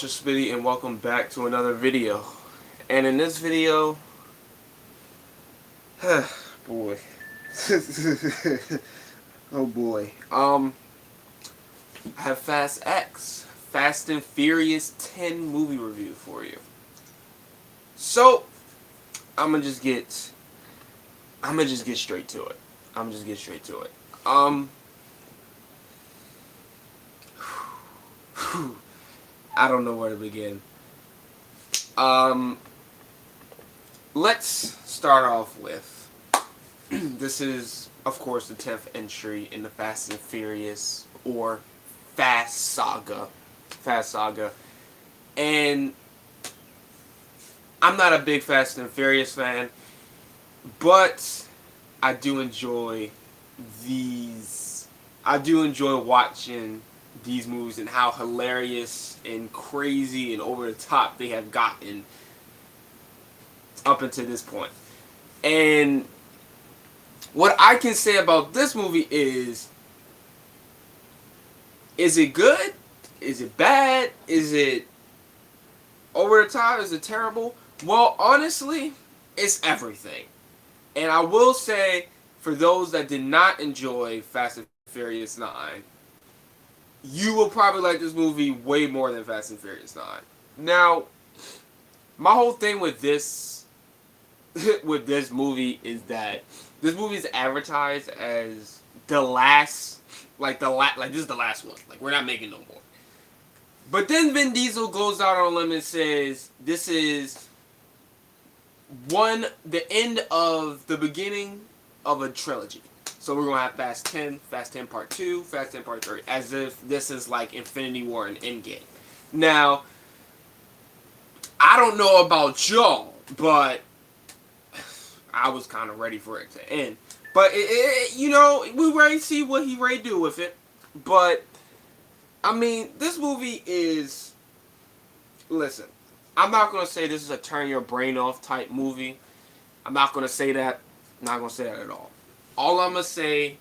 Ultra Spitty, and welcome back to another video. And in this video, boy, oh boy, I have Fast X, Fast and Furious 10 movie review for you. So I'm gonna just get straight to it. I don't know where to begin. Let's start off with this is, of course, the 10th entry in the Fast and Furious or Fast Saga. And I'm not a big Fast and Furious fan, but I do enjoy watching these movies and how hilarious and crazy and over the top they have gotten up until this point. And what I can say about this movie is it good? Is it bad? Is it over the top? Is it terrible? Well, honestly, it's everything. And I will say, for those that did not enjoy Fast and Furious 9, you will probably like this movie way more than Fast and Furious 9. Now, my whole thing with this movie is that this movie is advertised as the last, like this is the last one. Like, we're not making no more. But then Vin Diesel goes out on a limb and says this is the end of the beginning of a trilogy. So we're going to have Fast 10, Fast 10 Part 2, Fast 10 Part 3, as if this is like Infinity War and Endgame. Now, I don't know about y'all, but I was kind of ready for it to end. But, we ready to see what he ready to do with it. But, I mean, this movie is... Listen, I'm not going to say this is a turn your brain off type movie. I'm not going to say that. I'm not going to say that at all. All I'm going to say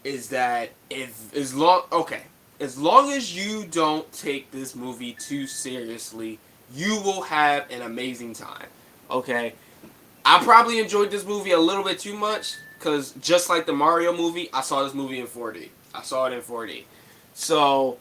is that as long as you don't take this movie too seriously, you will have an amazing time. Okay? I probably enjoyed this movie a little bit too much because just like the Mario movie, I saw this movie in 4D. I saw it in 4D. So,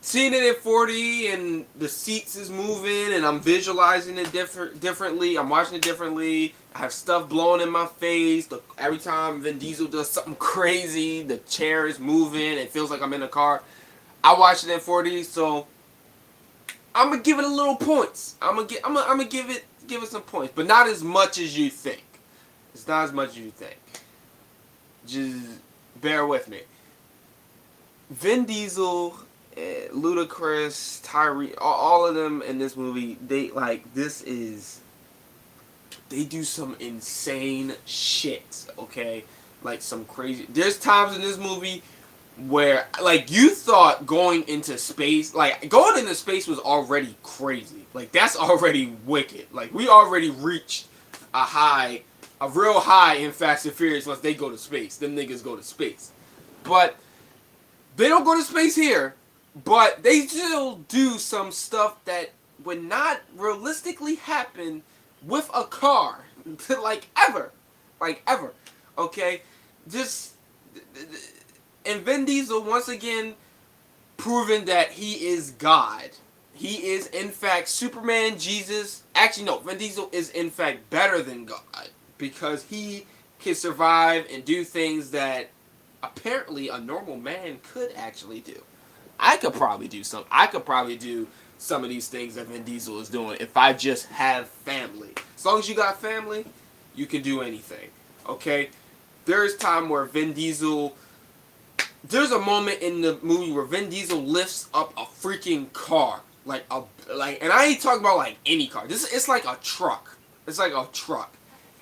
seeing it in 4D and the seats is moving and I'm visualizing it differently. I'm watching it differently. I have stuff blowing in my face. Every time Vin Diesel does something crazy, the chair is moving. It feels like I'm in a car. I watched it in 4D, so I'm gonna give it a little points. I'm gonna give it some points, but not as much as you think. It's not as much as you think. Just bear with me. Vin Diesel, Ludacris, Tyree, all of them in this movie, they do some insane shit, okay? Like some crazy... There's times in this movie where, like, you thought going into space was already crazy. Like, that's already wicked. Like, we already reached a real high in Fast and Furious once they go to space. Them niggas go to space. But they don't go to space here. But they still do some stuff that would not realistically happen with a car. like ever. Okay? And Vin Diesel, once again, proving that he is God. He is, in fact, Superman, Jesus. Actually, no, Vin Diesel is, in fact, better than God. Because he can survive and do things that apparently a normal man could actually do. I could probably do some of these things that Vin Diesel is doing if I just have family. As long as you got family, you can do anything. Okay? There's time where there's a moment in the movie where Vin Diesel lifts up a freaking car. And I ain't talking about like any car. It's like a truck. It's like a truck.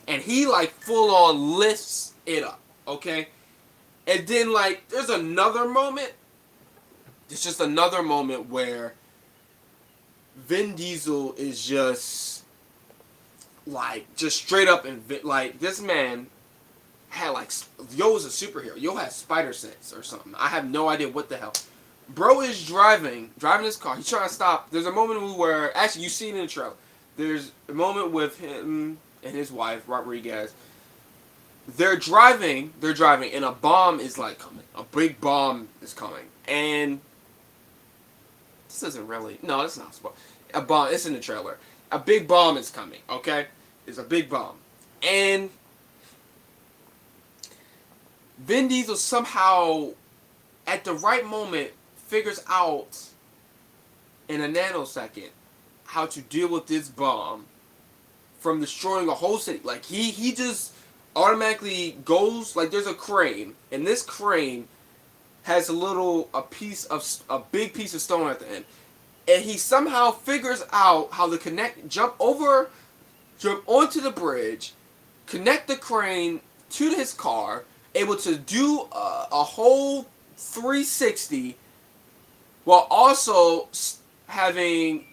And he like full on lifts it up. Okay? And then like there's another moment. It's just another moment where Vin Diesel is just straight up and like this man had like Yo was a superhero. Yo had spider sense or something. I have no idea what the hell. Bro is driving his car. He's trying to stop. There's a moment where, actually, you see it in the trailer. There's a moment with him and his wife, Rodriguez. They're driving, and a bomb is like coming. A big bomb is coming, and this isn't really. No, it's not. A bomb. It's in the trailer. A big bomb is coming. Okay, it's a big bomb, and Vin Diesel somehow, at the right moment, figures out in a nanosecond how to deal with this bomb from destroying a whole city. Like he just automatically goes, like, there's a crane, and this crane has a big piece of stone at the end, and he somehow figures out how to jump onto the bridge, connect the crane to his car, able to do a whole 360 while also stopping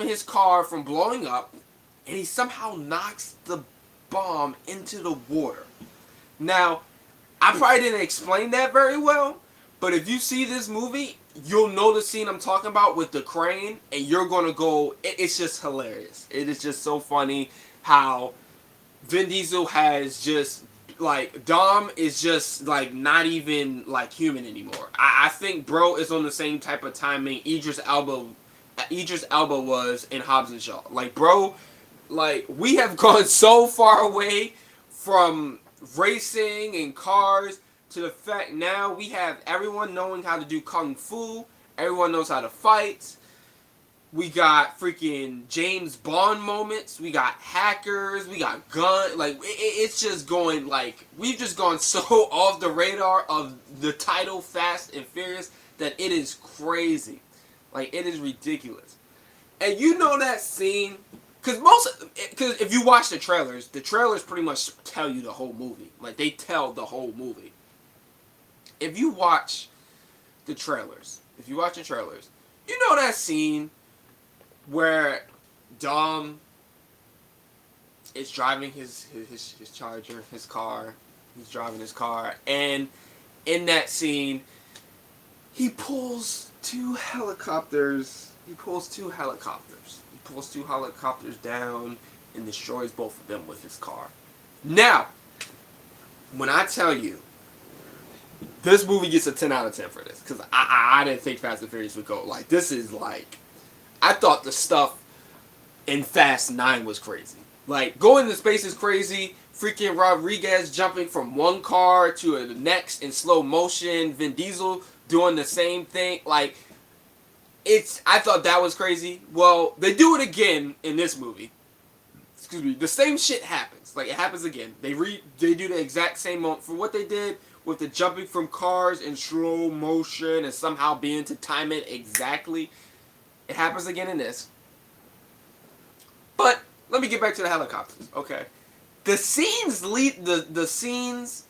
his car from blowing up, and he somehow knocks the bomb into the water. Now, I probably didn't explain that very well, but if you see this movie, you'll know the scene I'm talking about with the crane, and you're gonna go. It's just hilarious. It is just so funny how Vin Diesel has just, like, Dom is just, like, not even, like, human anymore. I think bro is on the same type of timing Idris Elba was in Hobbs and Shaw. Like, bro, like, we have gone so far away from racing and cars to the fact now we have everyone knowing how to do kung fu. Everyone knows how to fight. We got freaking James Bond moments. We got hackers. We got guns. Like, it's just going, like, we've just gone so off the radar of the title Fast and Furious that it is crazy. Like, it is ridiculous. And you know that scene, because if you watch the trailers pretty much tell you the whole movie. Like, they tell the whole movie. If you watch the trailers, you know that scene where Dom is driving his Charger, his car. He's driving his car, and in that scene, he pulls two helicopters. He pulls two helicopters down and destroys both of them with his car. Now, when I tell you, this movie gets a 10 out of 10 for this, because I didn't think Fast and Furious would go. Like, this is like, I thought the stuff in Fast 9 was crazy. Like, going into space is crazy. Freaking Rodriguez jumping from one car to the next in slow motion. Vin Diesel doing the same thing. Like, I thought that was crazy. Well, they do it again in this movie. Excuse me. The same shit happens. Like, it happens again. They do the exact same moment for what they did with the jumping from cars in slow motion and somehow being to time it exactly. It happens again in this. But let me get back to the helicopters. Okay. The scenes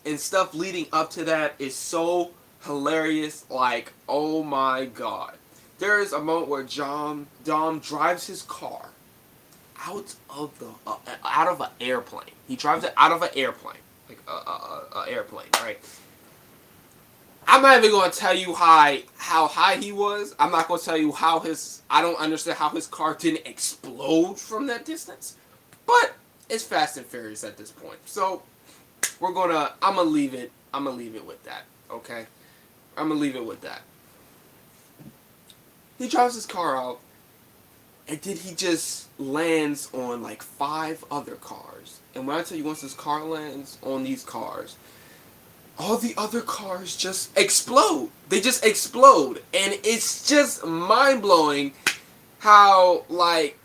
and stuff leading up to that is so hilarious. Like, oh my god. There is a moment where Dom drives his car out of an airplane. He drives it out of an airplane, like a airplane, right? I'm not even going to tell you how high he was. I'm not going to tell you I don't understand how his car didn't explode from that distance. But it's Fast and Furious at this point. So I'm going to leave it with that, okay? I'm going to leave it with that. He drives his car out, and then he just lands on like 5 other cars. And when I tell you, once his car lands on these cars, all the other cars just explode. They just explode. And it's just mind-blowing how, like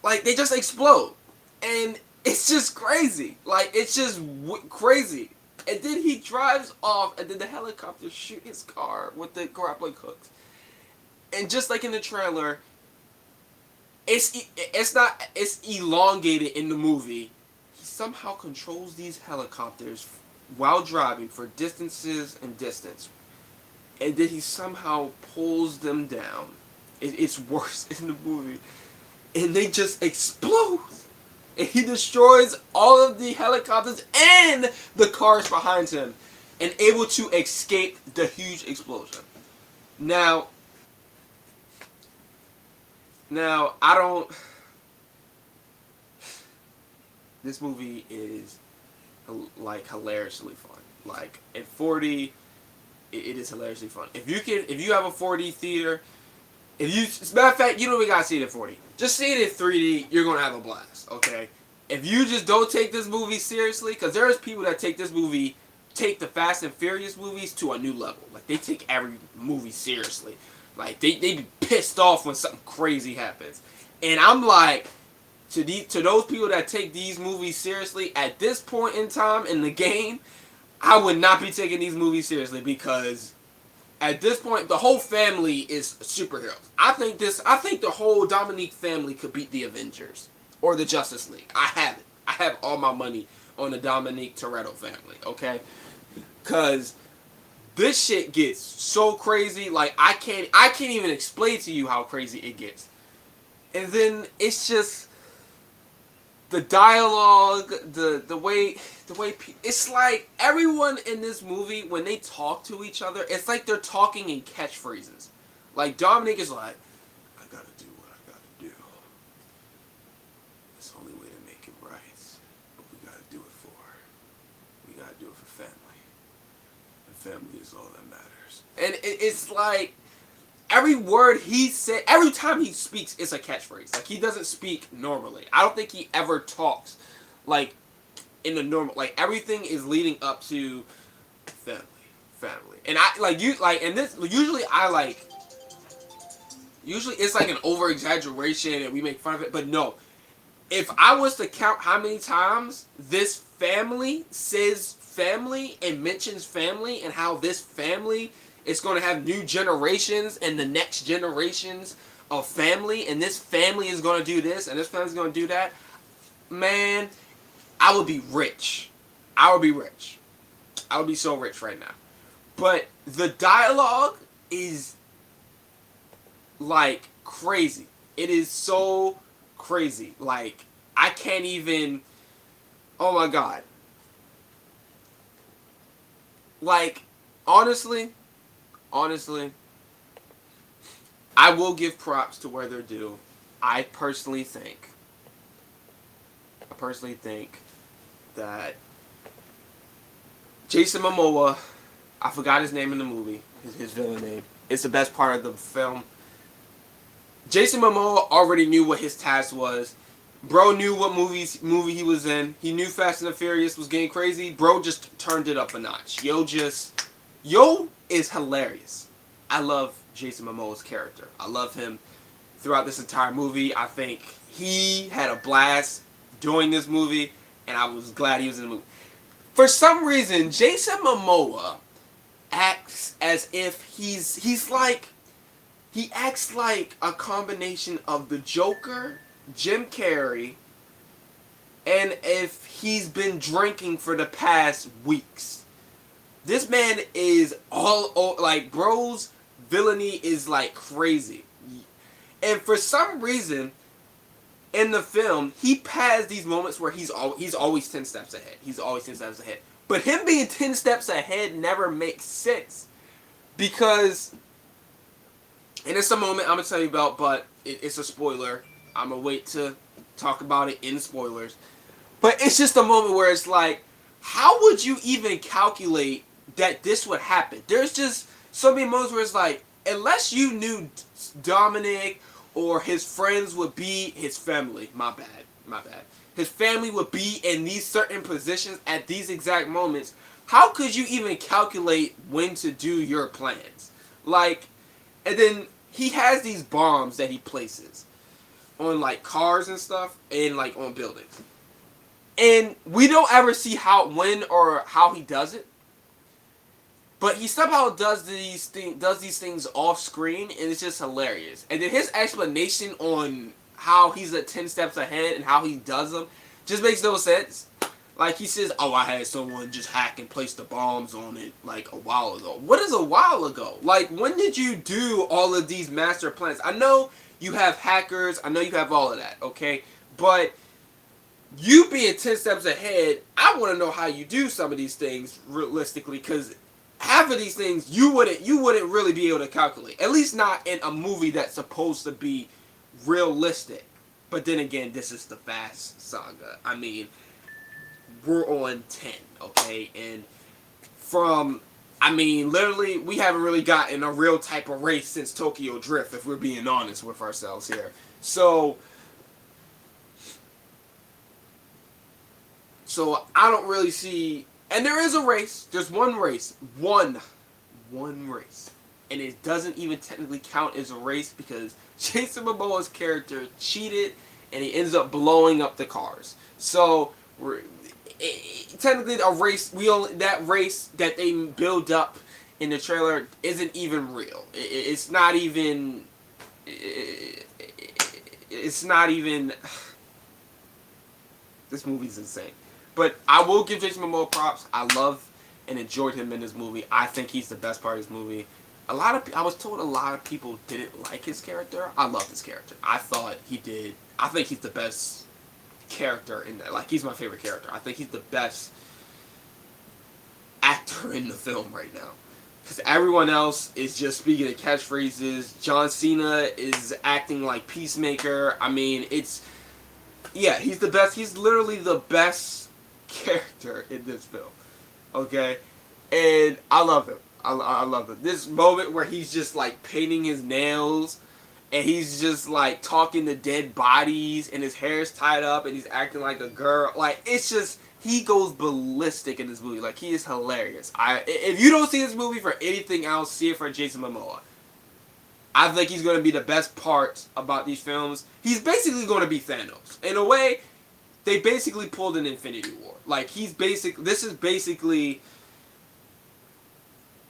they just explode. And it's just crazy. Like, it's just crazy. And then he drives off, and then the helicopter shoot his car with the grappling hooks. And just like in the trailer, it's elongated in the movie. He somehow controls these helicopters while driving for distances and distance, and then he somehow pulls them down. It's worse in the movie, and they just explode, and he destroys all of the helicopters and the cars behind him, and able to escape the huge explosion. Now, Now, I don't. This movie is like hilariously fun. Like at 40, it is hilariously fun. If you have a 4D theater, if you, as a matter of fact, you don't even gotta see it at 40. Just see it in 3D. You're gonna have a blast. Okay. If you just don't take this movie seriously, because there's people that take this movie, take the Fast and Furious movies to a new level. Like they take every movie seriously. Like they be pissed off when something crazy happens. And I'm like, to those people that take these movies seriously at this point in time in the game, I would not be taking these movies seriously because at this point the whole family is superheroes. I think the whole Dominique family could beat the Avengers or the Justice League. I have it. I have all my money on the Dominique Toretto family, okay? Cuz this shit gets so crazy, like I can't even explain to you how crazy it gets. And then it's just the dialogue, the way it's like everyone in this movie when they talk to each other, it's like they're talking in catchphrases. Like Dominic is like, "I gotta do what I gotta do. It's the only way to make it right, but we gotta do it for. We gotta do it for family. And family is all that matters." And it's like every word he said, every time he speaks, it's a catchphrase. Like he doesn't speak normally. I don't think he ever talks like in the normal. Like everything is leading up to family, family. And I like you like, and this usually it's like an over exaggeration and we make fun of it. But no, if I was to count how many times this family says family and mentions family and how this family is going to have new generations and the next generations of family and this family is going to do this and this family is going to do that, man, I would be rich. I would be rich. I would be so rich right now. But the dialogue is like crazy. It is so crazy. Like I can't even. Oh my god. Like honestly, I will give props to where they're due. I personally think. That Jason Momoa, I forgot his name in the movie, his villain name. It's the best part of the film. Jason Momoa already knew what his task was. Bro knew what movie he was in. He knew Fast and the Furious was getting crazy. Bro just turned it up a notch. Yo is hilarious. I love Jason Momoa's character. I love him throughout this entire movie. I think he had a blast doing this movie, and I was glad he was in the movie. For some reason, Jason Momoa acts as if he acts like a combination of the Joker, Jim Carrey, and if he's been drinking for the past weeks. This man is like, bro's villainy is like crazy. And for some reason, in the film, he has these moments where he's always 10 steps ahead. He's always 10 steps ahead. But him being 10 steps ahead never makes sense. Because, and it's a moment I'm going to tell you about, but it's a spoiler. I'm going to wait to talk about it in spoilers. But it's just a moment where it's like, how would you even calculate that this would happen? There's just so many moments where it's like, unless you knew Dominic or his friends would be his family, my bad. His family would be in these certain positions at these exact moments. How could you even calculate when to do your plans? Like, and then he has these bombs that he places on like cars and stuff and like on buildings. And we don't ever see when or how he does it. But he somehow does these things off screen, and it's just hilarious. And then his explanation on how he's at 10 steps ahead and how he does them just makes no sense. Like he says, "Oh, I had someone just hack and place the bombs on it like a while ago." What is a while ago? Like, when did you do all of these master plans? I know you have hackers. I know you have all of that. Okay, but you being 10 steps ahead, I want to know how you do some of these things realistically, because half of these things you wouldn't really be able to calculate. At least not in a movie that's supposed to be realistic. But then again, this is the Fast saga. I mean, we're on 10, okay? And from, I mean, literally, we haven't really gotten a real type of race since Tokyo Drift, if we're being honest with ourselves here. So I don't really see, and there is a race. There's one race. One race. And it doesn't even technically count as a race because Jason Momoa's character cheated and he ends up blowing up the cars. So technically a race, that race that they build up in the trailer isn't even real. It's not even this movie's insane. But I will give Jason Momoa props. I love and enjoyed him in this movie. I think he's the best part of this movie. I was told a lot of people didn't like his character. I love his character. I think he's the best character in that. Like, he's my favorite character. I think he's the best actor in the film right now. Because everyone else is just speaking of catchphrases. John Cena is acting like Peacemaker. I mean, yeah, he's the best. He's literally the best character in this film. Okay? And I love him. I love it. This moment where he's just like painting his nails and he's just like talking to dead bodies and his hair's tied up and he's acting like a girl. Like, it's just, he goes ballistic in this movie. Like, he is hilarious. If you don't see this movie for anything else, see it for Jason Momoa. I think he's going to be the best part about these films. He's basically going to be Thanos. In a way, they basically pulled an Infinity War. Like, this is basically,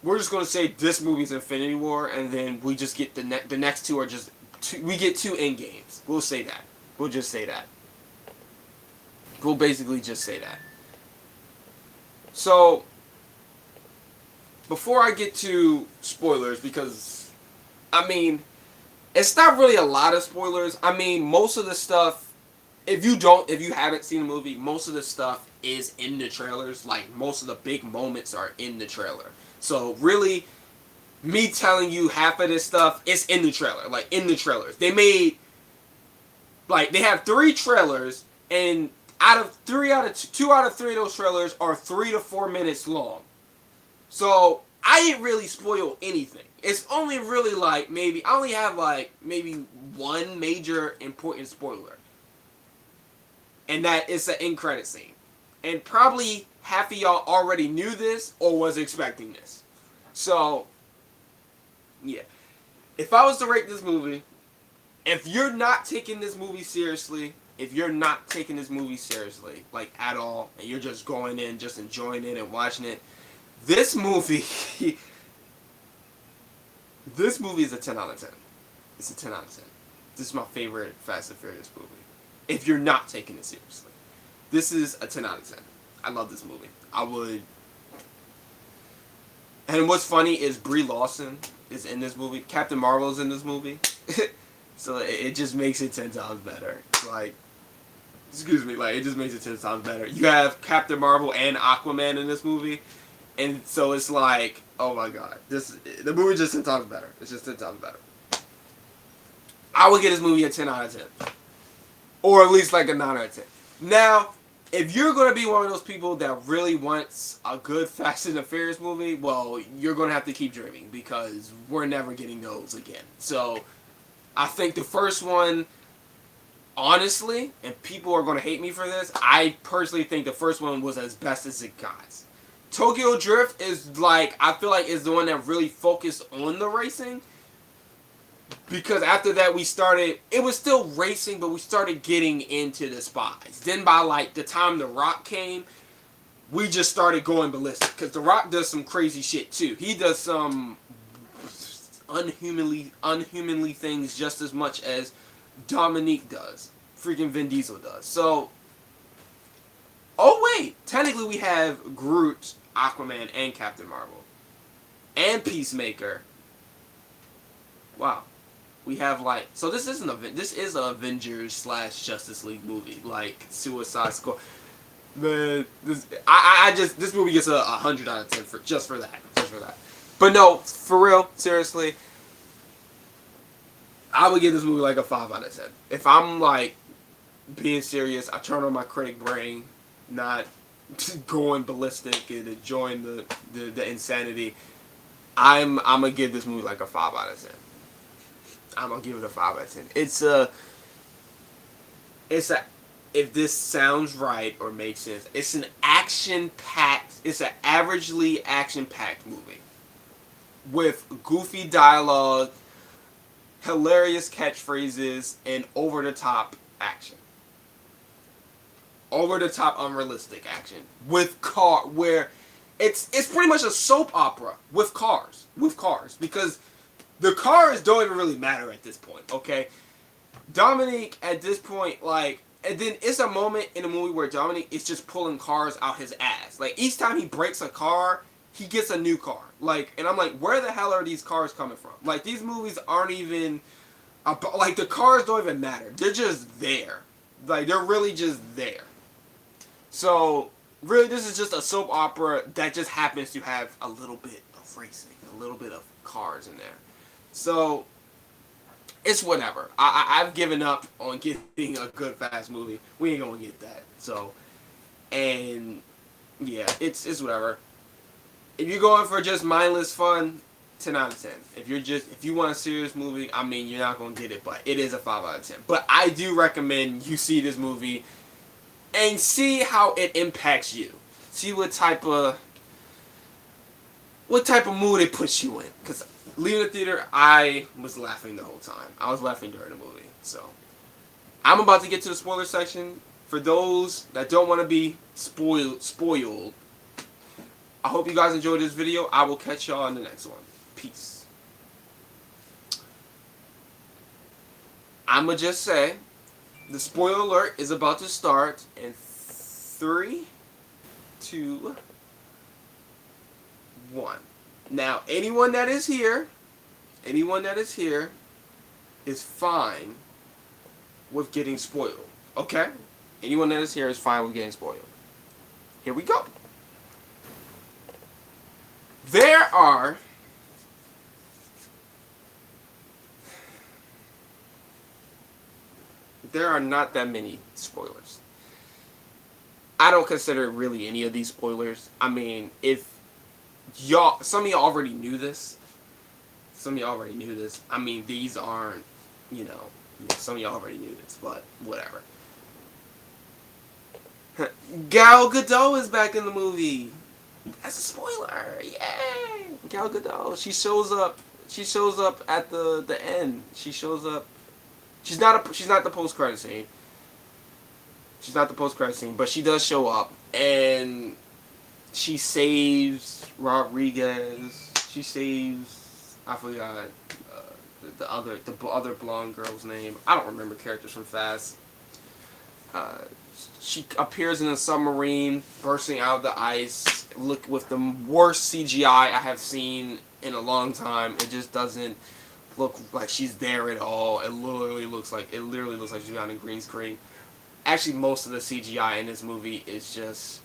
we're just going to say this movie's Infinity War, and then we just get the next two are just, we get two Endgames. We'll say that. We'll just say that. We'll basically just say that. So, before I get to spoilers, because, I mean, it's not really a lot of spoilers. I mean, most of the stuff, if you haven't seen the movie, most of the stuff is in the trailers. Like, most of the big moments are in the trailer. So, really, me telling you half of this stuff, it's in the trailer. Like, in the trailers. They have 3 trailers, and two out of 3 of those trailers are 3 to 4 minutes long. So, I didn't really spoil anything. It's only really I only have maybe one major important spoiler. And that is the end credit scene. And probably half of y'all already knew this or was expecting this. So, yeah. If I was to rate this movie, if you're not taking this movie seriously, like, at all, and you're just going in, just enjoying it and watching it, this movie is a 10 out of 10. It's a 10 out of 10. This is my favorite Fast and Furious movie. If you're not taking it seriously. This is a 10 out of 10. I love this movie. And what's funny is Brie Larson is in this movie. Captain Marvel's in this movie. So it just makes it 10 times better. Like, it just makes it 10 times better. You have Captain Marvel and Aquaman in this movie. And so it's like, oh my god. The movie's just 10 times better. It's just 10 times better. I would give this movie a 10 out of 10. Or at least like a 9 out of 10. Now, if you're going to be one of those people that really wants a good Fast and the Furious movie, well, you're going to have to keep dreaming because we're never getting those again. So, I think the first one, honestly, and people are going to hate me for this, I personally think the first one was as best as it got. Tokyo Drift is I feel like is the one that really focused on the racing. Because after that it was still racing, but we started getting into the spies. Then by the time The Rock came, we just started going ballistic. Because The Rock does some crazy shit too. He does some unhumanly things just as much as Dominique does. Freaking Vin Diesel does. So, oh wait, technically we have Groot, Aquaman, and Captain Marvel. And Peacemaker. Wow. We have so this is an Avengers / Justice League movie, like Suicide Squad. Man, this movie gets a 100 out of 10 for that. But no, for real, seriously, I would give this movie like a 5 out of 10. If I'm like being serious, I turn on my critic brain, not going ballistic and enjoying the insanity. I'm gonna give this movie like a 5 out of 10. I'm gonna give it a 5 out of 10. It's a if this sounds right or makes sense, it's an action-packed, it's an averagely action-packed movie with goofy dialogue, hilarious catchphrases, and over-the-top action. Over-the-top unrealistic action with where it's pretty much a soap opera with cars, because the cars don't even really matter at this point, okay? Dominique at this point, like, and then it's a moment in the movie where Dominique is just pulling cars out his ass. Like, each time he breaks a car, he gets a new car. Like, and I'm like, where the hell are these cars coming from? Like, these movies aren't even about, like, the cars don't even matter. They're just there. Like, they're really just there. So, really, this is just a soap opera that just happens to have a little bit of racing, a little bit of cars in there. So, it's whatever. I've given up on getting a good fast movie. We ain't gonna get that. So, and yeah, it's whatever. If you're going for just mindless fun, 10 out of 10. If you want a serious movie, I mean, you're not gonna get it, but it is a 5 out of 10. But I do recommend you see this movie and see how it impacts you. See what type of mood it puts you in. Because leaving the theater, I was laughing the whole time. I was laughing during the movie. So, I'm about to get to the spoiler section. For those that don't want to be spoiled, I hope you guys enjoyed this video. I will catch y'all in the next one. Peace. I'ma just say, the spoiler alert is about to start in 3, 2, 1. Now, anyone that is here is fine with getting spoiled. Okay? Anyone that is here is fine with getting spoiled. Here we go. There are not that many spoilers. I don't consider really any of these spoilers. I mean, if some of y'all already knew this. I mean, these aren't, some of y'all already knew this, but whatever. Gal Gadot is back in the movie. That's a spoiler. Yay! Gal Gadot. She shows up at the end. She shows up. She's not the post-credit scene. She's not the post-credit scene, but she does show up, and she saves Rodriguez. She saves, I forgot the other blonde girl's name. I don't remember characters from Fast. She appears in a submarine, bursting out of the ice. Look, with the worst CGI I have seen in a long time. It just doesn't look like she's there at all. It literally looks like she's on a green screen. Actually, most of the CGI in this movie is just,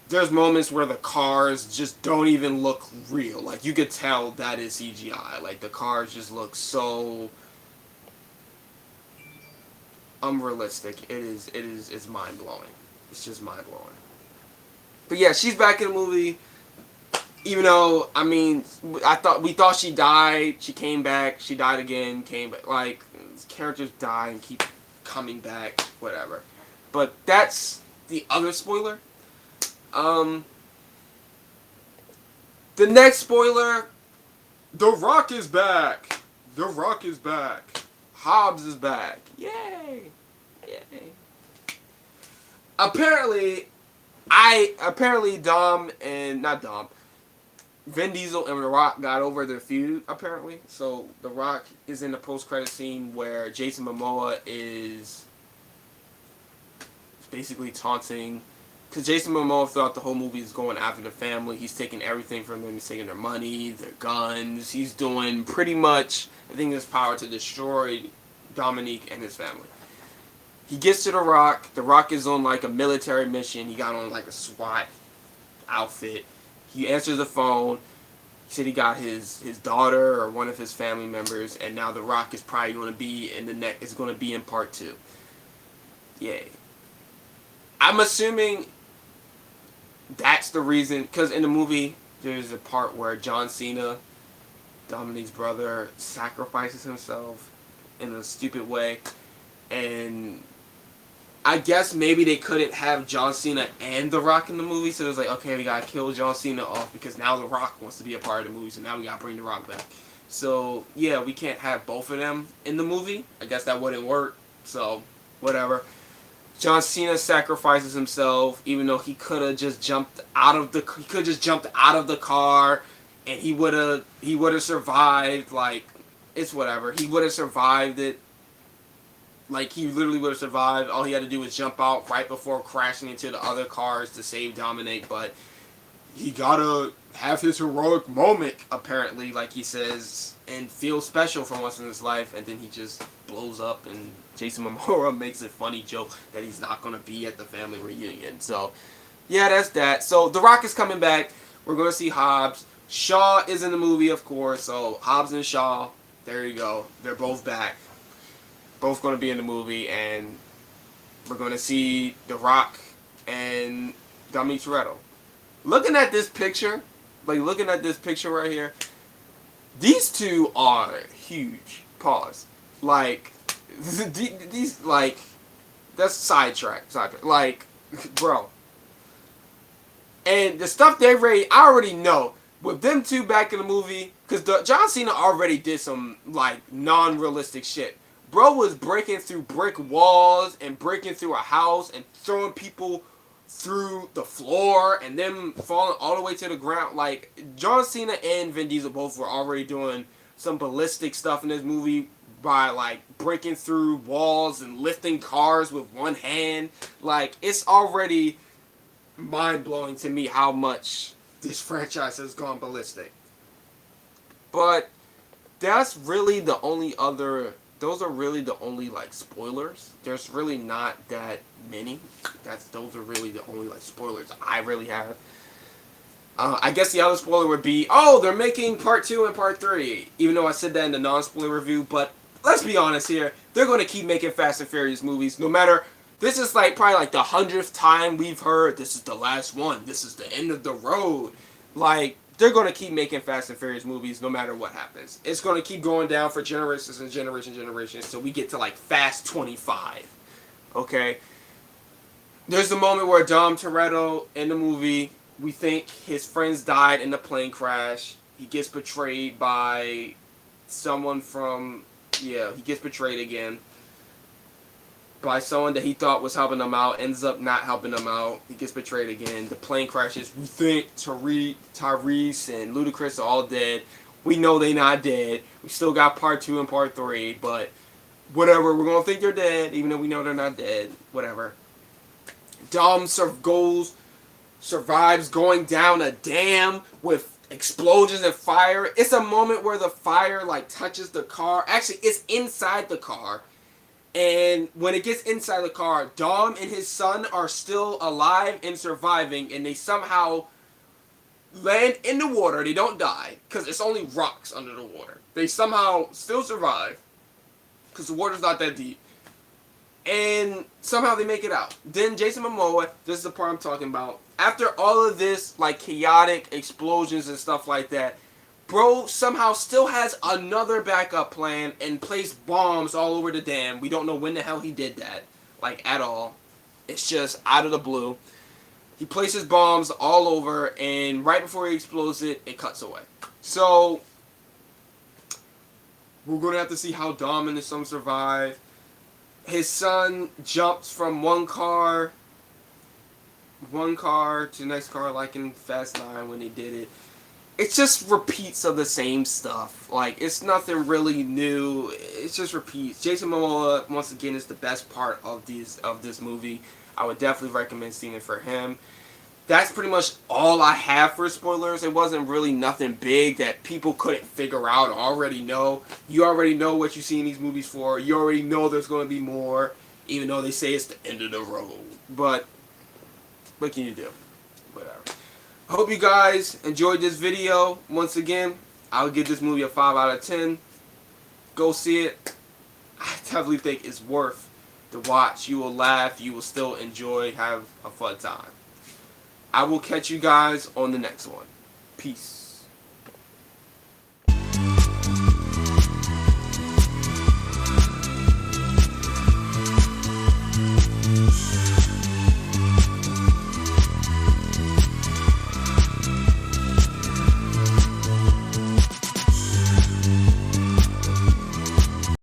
there's moments where the cars just don't even look real. Like, you could tell that is CGI. Like, the cars just look so unrealistic. It's mind-blowing. It's just mind-blowing. But yeah, she's back in the movie. Even though, I mean, we thought she died. She came back. She died again. Came back. Like, characters die and keep coming back. Whatever. But that's the other spoiler. The next spoiler, The Rock is back. The Rock is back. Hobbs is back. Yay. Yay. Apparently, Vin Diesel and The Rock got over their feud, apparently. So, The Rock is in the post-credit scene where Jason Momoa is basically taunting, because Jason Momoa throughout the whole movie is going after the family. He's taking everything from them. He's taking their money, their guns. He's doing pretty much everything in his power to destroy Dominique and his family. He gets to The Rock. The Rock is on like a military mission. He got on like a SWAT outfit. He answers the phone. He said he got his daughter or one of his family members, and now The Rock is probably going to be in the next. Is going to be in part 2. Yeah, I'm assuming that's the reason. Because in the movie, there's a part where John Cena, Dominic's brother, sacrifices himself in a stupid way, and I guess maybe they couldn't have John Cena and The Rock in the movie, so it was like, okay, we gotta kill John Cena off because now The Rock wants to be a part of the movie, so now we gotta bring The Rock back. So, yeah, we can't have both of them in the movie. I guess that wouldn't work, so whatever. John Cena sacrifices himself, even though he could have just jumped out of the car, and he would have survived. Like, it's whatever. He would have survived it. Like, he literally would have survived. All he had to do was jump out right before crashing into the other cars to save Dominic. But he gotta have his heroic moment, apparently, like he says, and feel special for once in his life. And then he just blows up, and Jason Momoa makes a funny joke that he's not gonna be at the family reunion. So, yeah, that's that. So, The Rock is coming back. We're gonna see Hobbs. Shaw is in the movie, of course. So, Hobbs and Shaw, there you go. They're both back. Both going to be in the movie, and we're going to see The Rock and Dominic Toretto. Looking at this picture right here, these two are huge. Pause. Like, these, like, that's sidetrack. Like, bro. And the stuff they raised, I already know. With them two back in the movie, because John Cena already did some, like, non-realistic shit. Bro was breaking through brick walls and breaking through a house and throwing people through the floor and them falling all the way to the ground. Like, John Cena and Vin Diesel both were already doing some ballistic stuff in this movie by, like, breaking through walls and lifting cars with one hand. Like, it's already mind-blowing to me how much this franchise has gone ballistic. But that's really the only other... Those are really the only, like, spoilers. There's really not that many. Those are really the only, like, spoilers I really have. I guess the other spoiler would be, oh, they're making part 2 and part 3. Even though I said that in the non-spoiler review. But let's be honest here. They're going to keep making Fast and Furious movies. No matter... This is, like, probably, like, the 100th time we've heard, this is the last one. This is the end of the road. Like... They're going to keep making Fast and Furious movies no matter what happens. It's going to keep going down for generations and generations till we get to, like, Fast 25. Okay? There's the moment where Dom Toretto in the movie, we think his friends died in the plane crash. He gets betrayed by someone from... Yeah, he gets betrayed again. By someone that he thought was helping him out, ends up not helping him out. He gets betrayed again. The plane crashes. We think Tyrese and Ludacris are all dead. We know they're not dead. We still got part 2 and part 3, but whatever. We're going to think they're dead, even though we know they're not dead. Whatever. Dom survives going down a dam with explosions and fire. It's a moment where the fire, like, touches the car. Actually, it's inside the car. And when it gets inside the car, Dom and his son are still alive and surviving, and they somehow land in the water. They don't die, because it's only rocks under the water. They somehow still survive, because the water's not that deep. And somehow they make it out. Then Jason Momoa, this is the part I'm talking about. After all of this, like, chaotic explosions and stuff like that, bro somehow still has another backup plan and placed bombs all over the dam. We don't know when the hell he did that, like, at all. It's just out of the blue. He places bombs all over, and right before he explodes it, it cuts away. So, we're going to have to see how Dom and his son survive. His son jumps from one car to the next car, like in Fast 9 when they did it. It's just repeats of the same stuff. Like, it's nothing really new. It's just repeats. Jason Momoa, once again, is the best part of this movie. I would definitely recommend seeing it for him. That's pretty much all I have for spoilers. It wasn't really nothing big that people couldn't figure out or already know. You already know what you see in these movies for. You already know there's going to be more, even though they say it's the end of the road. But what can you do? Whatever. I hope you guys enjoyed this video. Once again, I'll give this movie a 5 out of 10. Go see it. I definitely think it's worth the watch. You will laugh. You will still enjoy. Have a fun time. I will catch you guys on the next one. Peace.